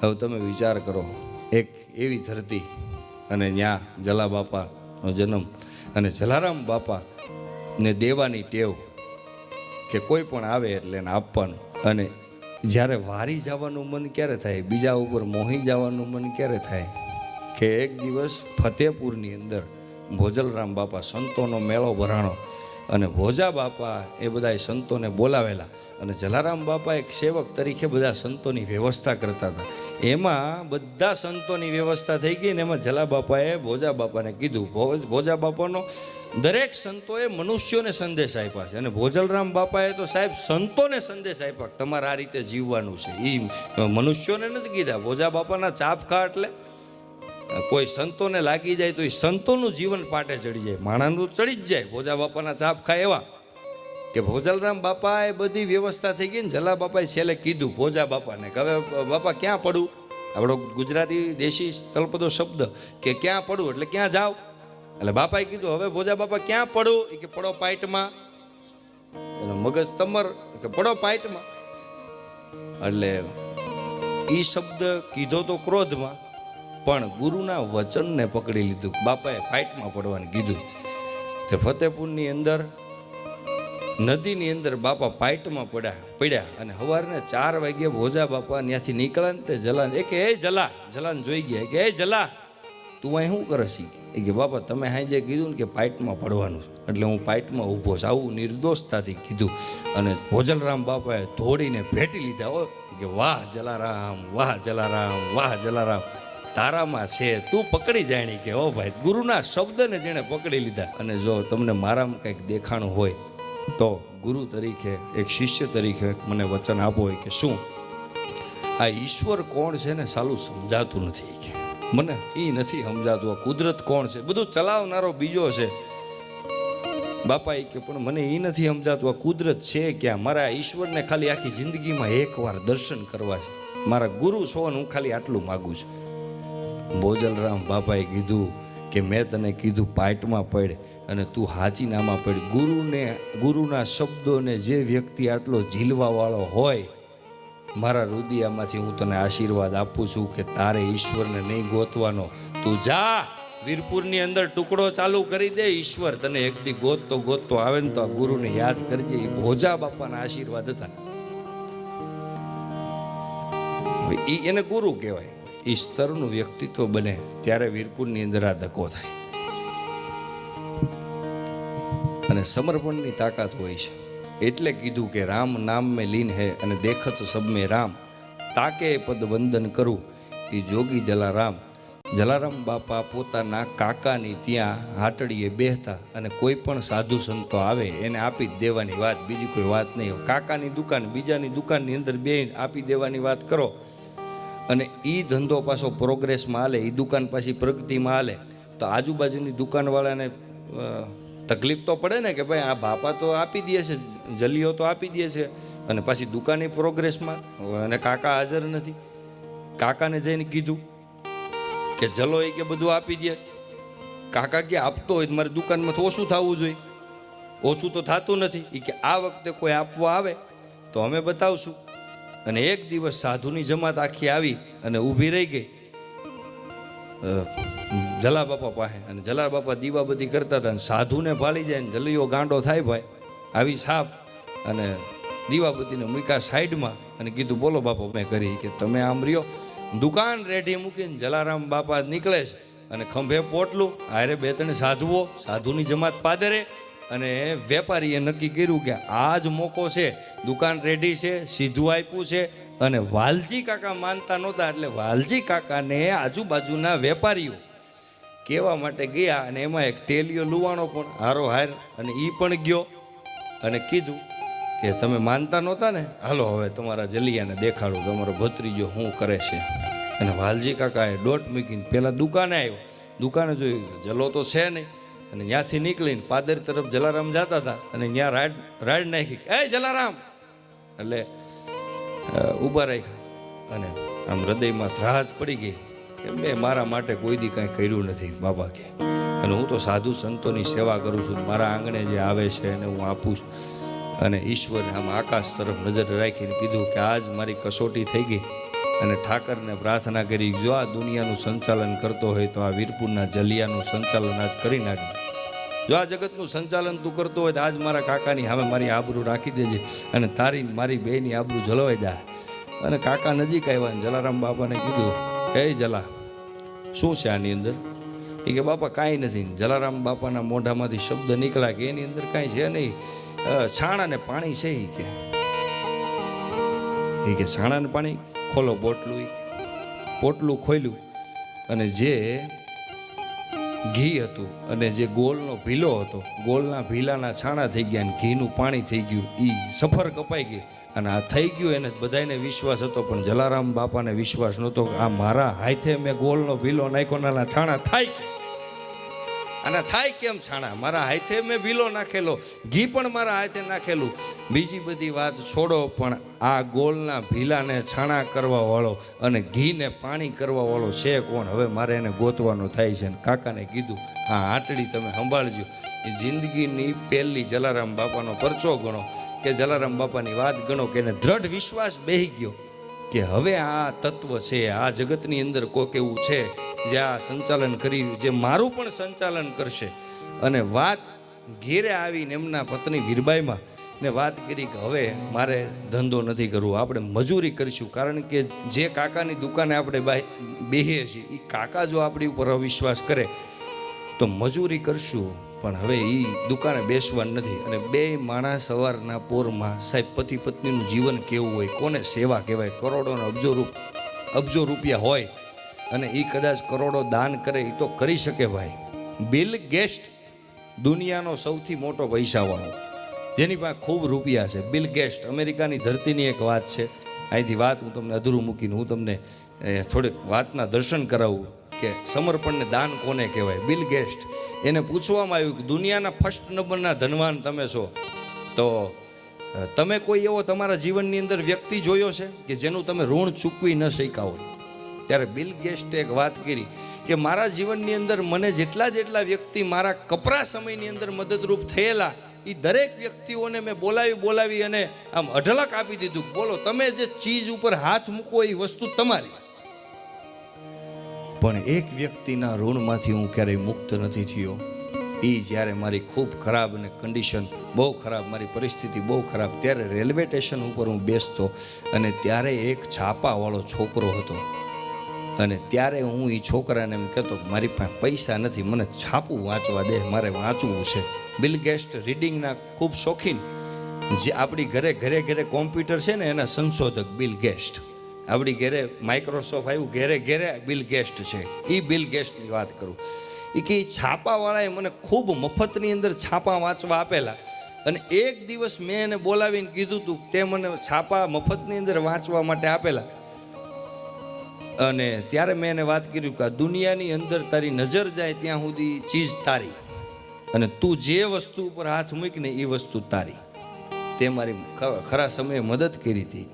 હવે તમે વિચાર કરો, એક એવી ધરતી અને ત્યાં જલા બાપાનો જન્મ અને જલારામ બાપા ને દેવાની ટેવ કે કોઈ પણ આવે એટલે એને આપવાનું. અને જ્યારે વારી જવાનું મન ક્યારે થાય, બીજા ઉપર મોહી જવાનું મન ક્યારે થાય કે એક દિવસ ફતેપુરની અંદર ભોજલરામ બાપા સંતોનો મેળો ભરાણો અને ભોજા બાપા એ બધા સંતોને બોલાવેલા અને જલારામ બાપા એક સેવક તરીકે બધા સંતોની વ્યવસ્થા કરતા હતા. એમાં બધા સંતોની વ્યવસ્થા થઈ ગઈ ને એમાં જલા બાપાએ ભોજા બાપાને કીધું, ભોજા બાપાનો દરેક સંતોએ મનુષ્યોને સંદેશ આપ્યા છે અને ભોજલરામ બાપાએ તો સાહેબ સંતોને સંદેશ આપ્યા તમારે આ રીતે જીવવાનું છે. એ મનુષ્યોને નથી કીધા. ભોજા બાપાના ચાપખા એટલે કોઈ સંતોને લાગી જાય તો એ સંતોનું જીવન પાટે ચડી જાય, માણાનું ચડી જ જાય. ભોજા બાપાના ચાપખા એવા કે ભોજલરામ બાપાએ બધી વ્યવસ્થા થઈ ગઈ ને જલા બાપાએ છેલ્લે કીધું ભોજા બાપાને કે હવે બાપા ક્યાં પડું, આપણો ગુજરાતી દેશી તળપદો શબ્દ કે ક્યાં પડું એટલે ક્યાં જાવ. એટલે બાપાએ કીધું હવે ભોજા બાપા ક્યાં પડું, એ કે પડો પાઇટમાં. એટલે મગજ તમર કે પડો પાઇટમાં. એટલે એ શબ્દ કીધો તો ક્રોધમાં, પણ ગુરુના વચનને પકડી લીધું. બાપાએ પાઇટમાં પડવાનું કીધું. તે ફતેપુરની અંદર નદીની અંદર બાપા પાઇટમાં પડ્યા અને સવારના 4 વાગ્યે ભોજા બાપા ત્યાંથી નીકળ્યા ને તે જલાન એ કે એ જલાન જોઈ ગયા કે એ જલા તું અહીં શું કરે છે? એ કે બાપા તમે હાજે કીધું ને કે પાઇટમાં પડવાનું એટલે હું પાઇટમાં ઊભો છું, આવું નિર્દોષતાથી કીધું. અને ભોજલરામ બાપાએ દોડીને ભેટી લીધા. ઓ કે વાહ જલારામ, વાહ જલારામ, વાહ જલારામ, તારામાં છે તું પકડી જાણી કે ઓ ભાઈ ગુરુના શબ્દને જેણે પકડી લીધા. અને જો તમને મારામાં કંઈક દેખાણું હોય તો ગુરુ તરીકે એક શિષ્ય તરીકે મને વચન આપો હોય કે શું આ ઈશ્વર કોણ છે ને સાલું સમજાતું નથી, કે મને એ નથી સમજાતું. આ કુદરત કોણ છે, બધું ચલાવનારો બીજો છે. બાપા એ કે પણ મને એ નથી સમજાતું આ કુદરત છે ક્યાં, મારા ઈશ્વરને ખાલી આખી જિંદગીમાં એકવાર દર્શન કરવા છે, મારા ગુરુ છો ને હું ખાલી આટલું માગું છું. ભોજલરામ બાપાએ કીધું કે મેં તને કીધું પાઇટમાં પડ અને તું હાચીનામાં પડ. ગુરુના શબ્દોને જે વ્યક્તિ આટલો ઝીલવાવાળો હોય, મારા રુદિયામાંથી હું તને આશીર્વાદ આપું છું કે તારે ઈશ્વરને નહીં ગોતવાનો. તું જા વીરપુરની અંદર ટુકડો ચાલુ કરી દે, ઈશ્વર તને એક દી ગોતતો આવે ને તો આ ગુરુને યાદ કરજે. એ ભોજા બાપાના આશીર્વાદ હતા. એને ગુરુ કહેવાય. એ સ્તરનું વ્યક્તિત્વ બને ત્યારે વીરપુરની અંદર આ ધક્કો થાય અને સમર્પણની તાકાત હોય છે. એટલે કીધું કે રામ નામ મેં લીન હૈ અને દેખત સબ મેં રામ, તાકે પદ વંદન કરું એ જોગી જલારામ. જલારામ બાપા પોતાના કાકાની ત્યાં હાટડીએ બેહતા અને કોઈ પણ સાધુ સંતો આવે એને આપી જ દેવાની વાત, બીજી કોઈ વાત નહીં. કાકાની દુકાન બીજાની દુકાનની અંદર બેહીને આપી દેવાની વાત કરો અને એ ધંધો પાછો પ્રોગ્રેસમાં હાલે, એ દુકાન પાછી પ્રગતિમાં હાલે તો આજુબાજુની દુકાનવાળાને તકલીફ તો પડે ને કે ભાઈ આ બાપા તો આપી દે છે, જલીઓ તો આપી દે છે અને પાછી દુકાનની પ્રોગ્રેસમાં અને કાકા હાજર નથી. કાકાને જઈને કીધું કે જલો એ કે બધું આપી દે. કાકા કે આપતો હોય મારી દુકાનમાં તો ઓછું થવું જોઈએ, ઓછું તો થતું નથી. એ કે આ વખતે કોઈ આપવા આવે તો અમે બતાવશું. અને એક દિવસ સાધુની જમાત આખી આવી અને ઊભી રહી ગઈ જલા બાપા પાસે અને જલા બાપા દીવાબત્તી કરતા હતા અને સાધુને ભાળી જાય ને જલિયો ગાંડો થાય ભાઈ આવી સાપ અને દીવાબત્તીને મૂક્યા સાઈડમાં અને કીધું બોલો બાપા મેં કરી. કે તમે આમ રહ્યો. દુકાન રેઢી મૂકીને જલારામ બાપા નીકળે છે અને ખંભે પોટલું આરે 2-3 સાધુઓ, સાધુની જમાત પાદરે અને વેપારીએ નક્કી કર્યું કે આ જ મોકો છે, દુકાન રેડી છે, સીધું આપ્યું છે. અને વાલજી કાકા માનતા નહોતા એટલે વાલજી કાકાને આજુબાજુના વેપારીઓ કહેવા માટે ગયા અને એમાં એક ટેલિયો લુવાણો પણ હારો હાર અને એ પણ ગયો અને કીધું કે તમે માનતા નહોતા ને, હાલો હવે તમારા જલિયાને દેખાડું તમારો ભત્રીજો શું કરે છે. અને વાલજી કાકાએ દોટ મૂકીને પહેલાં દુકાને આવ્યો. દુકાને જોયું જલો તો છે નહીં અને ત્યાંથી નીકળીને પાદર તરફ જલારામ જતા હતા અને ત્યાં રાડ નાખી એ જલારામ એટલે ઊભા રાખ્યા અને આમ હૃદયમાં ત્રાસ પડી ગઈ કે મેં મારા માટે કોઈ દી કાંઈ કર્યું નથી બાબા કે, અને હું તો સાધુ સંતોની સેવા કરું છું, મારા આંગણે જે આવે છે એને હું આપું છું. અને ઈશ્વરે આમ આકાશ તરફ નજર રાખીને કીધું કે આજ મારી કસોટી થઈ ગઈ અને ઠાકરને પ્રાર્થના કરી, જો આ દુનિયાનું સંચાલન કરતો હોય તો આ વીરપુરના જલિયાનું સંચાલન આજ કરી નાખજે. જો આ જગતનું સંચાલન તું કરતો હોય તો આજ મારા કાકાની સામે મારી આબરૂ રાખી દેજે અને તારી મારી બેની આબરૂ જળવાઈ જાય. અને કાકા નજીક આવ્યા ને જલારામ બાપાને કીધું, હે જલા, શું છે આની અંદર? એ કે બાપા કાંઈ નથી. જલારામ બાપાના મોઢામાંથી શબ્દ નીકળ્યા કે એની અંદર કાંઈ છે નહીં, છાણા ને પાણી છે. એ કે છાણા ને પાણી? ખોલો પોટલું. પોટલું ખોલ્યું અને જે ઘી હતું અને જે ગોળનો ભીલો હતો, ગોળના ભીલાના છાણા થઈ ગયા અને ઘીનું પાણી થઈ ગયું. એ સફર કપાઈ ગઈ અને આ થઈ ગયું. એને બધાને વિશ્વાસ હતો, પણ જલારામ બાપાને વિશ્વાસ નહોતો કે આ મારા હાથે મેં ગોળનો ભીલો નાખ્યો, નાના છાણા થાય અને થાય કેમ છાણા? મારા હાથે મેં ભીલો નાખેલો, ઘી પણ મારા હાથે નાખેલું. બીજી બધી વાત છોડો, પણ આ ગોળના ભીલાને છાણા કરવા વાળો અને ઘીને પાણી કરવા વાળો છે કોણ? હવે મારે એને ગોતવાનો થાય છે. કાકાને કીધું, હા આટડી તમે સંભાળજો. એ જિંદગીની પહેલી જલારામ બાપાનો પરચો ગણો કે જલારામ બાપાની વાત ગણો કે એને દ્રઢ વિશ્વાસ બેહી ગયો કે હવે આ તત્વ છે, આ જગતની અંદર કોઈક એવું છે જે આ સંચાલન કરી રહ્યું, જે મારું પણ સંચાલન કરશે. અને વાત ઘેરે આવીને એમના પત્ની વીરબાઈમાં ને વાત કરી કે હવે મારે ધંધો નથી કરવો, આપણે મજૂરી કરીશું. કારણ કે જે કાકાની દુકાને આપણે બેહીએ છીએ એ કાકા જો આપણી ઉપર અવિશ્વાસ કરે તો મજૂરી કરશું, પણ હવે એ દુકાને બેસવાનું નથી. અને બે માણસ સવારના પોરમાં, સાહેબ પતિ પત્નીનું જીવન કેવું હોય, કોને સેવા કહેવાય? કરોડો ને અબજો રૂપિયા હોય અને એ કદાચ કરોડો દાન કરે, એ તો કરી શકે ભાઈ. બિલ ગેટ્સ દુનિયાનો સૌથી મોટો પૈસાવાળો, જેની પાસે ખૂબ રૂપિયા છે, બિલ ગેટ્સ. અમેરિકાની ધરતીની એક વાત છે. અહીંથી વાત હું તમને અધૂરું મૂકીને હું તમને થોડીક વાતના દર્શન કરાવું કે સમર્પણને દાન કોને કહેવાય. બિલ ગેટ્સ, એને પૂછવામાં આવ્યું કે દુનિયાના ફર્સ્ટ નંબરના ધનવાન તમે છો, તો તમે કોઈ એવો તમારા જીવનની અંદર વ્યક્તિ જોયો છે કે જેનું તમે ઋણ ચૂકવી ન શક્યા હોય? ત્યારે બિલ ગેટ્સે એક વાત કરી કે મારા જીવનની અંદર મને જેટલા વ્યક્તિ મારા કપરા સમયની અંદર મદદરૂપ થયેલા, એ દરેક વ્યક્તિઓને મેં બોલાવી અને આમ અઢળક આપી દીધું. બોલો, તમે જે ચીજ ઉપર હાથ મૂકો એ વસ્તુ તમારી. પણ એક વ્યક્તિના ઋણમાંથી હું ક્યારેય મુક્ત નથી થયો. એ જ્યારે મારી ખૂબ ખરાબ અને કન્ડિશન બહુ ખરાબ, મારી પરિસ્થિતિ બહુ ખરાબ, ત્યારે રેલવે સ્ટેશન ઉપર હું બેસતો અને ત્યારે એક છાપાવાળો છોકરો હતો. અને ત્યારે હું એ છોકરાને એમ કહેતો કે મારી પાસે પૈસા નથી, મને છાપું વાંચવા દે, મારે વાંચવું છે. બિલ ગેટ્સ રીડિંગના ખૂબ શોખીન, જે આપણી ઘરે કોમ્પ્યુટર છે ને એના સંશોધક બિલ ગેટ્સ. આપણી ઘરે માઇક્રોસોફ્ટ આવ્યું, ઘરે બિલ ગેટ્સ છે. એ બિલ ગેટ્સની વાત કરું. એ કે છાપાવાળાએ મને ખૂબ મફતની અંદર છાપા વાંચવા આપેલા. અને એક દિવસ મેં એને બોલાવીને કીધું હતું તે મને છાપા મફતની અંદર વાંચવા માટે આપેલા. અને ત્યારે મેં એને વાત કરી કે આ દુનિયાની અંદર તારી નજર જાય ત્યાં સુધી ચીજ તારી, અને તું જે વસ્તુ ઉપર હાથ મૂકને એ વસ્તુ તારી. તે મારી ખરા સમયે મદદ કરી હતી.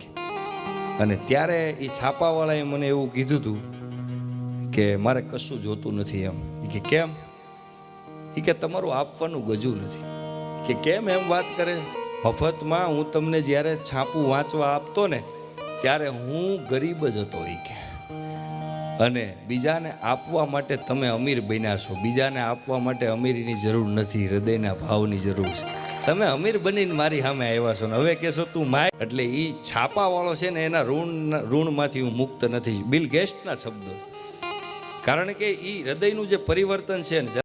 અને ત્યારે એ છાપાવાળાએ મને એવું કીધું હતું કે મારે કશું જોતું નથી એમ. કે કેમ? એ કે તમારું આપવાનું ગજું નથી. કે કેમ એમ વાત કરે? મફતમાં હું તમને જ્યારે છાપું વાંચવા આપતો ને ત્યારે હું ગરીબ જ હતો. એ કે અને બીજાને આપવા માટે તમે અમીર બન્યા છો. બીજાને આપવા માટે અમીરીની જરૂર નથી, હૃદયના ભાવની જરૂર છે. તમે અમીર બનીને મારી સામે આવ્યા છો ને હવે કહેશો તું માય. એટલે એ છાપાવાળો છે ને એના ઋણમાંથી હું મુક્ત નથી. બિલ ગેટ્સના શબ્દો. કારણ કે એ હૃદયનું જે પરિવર્તન છે ને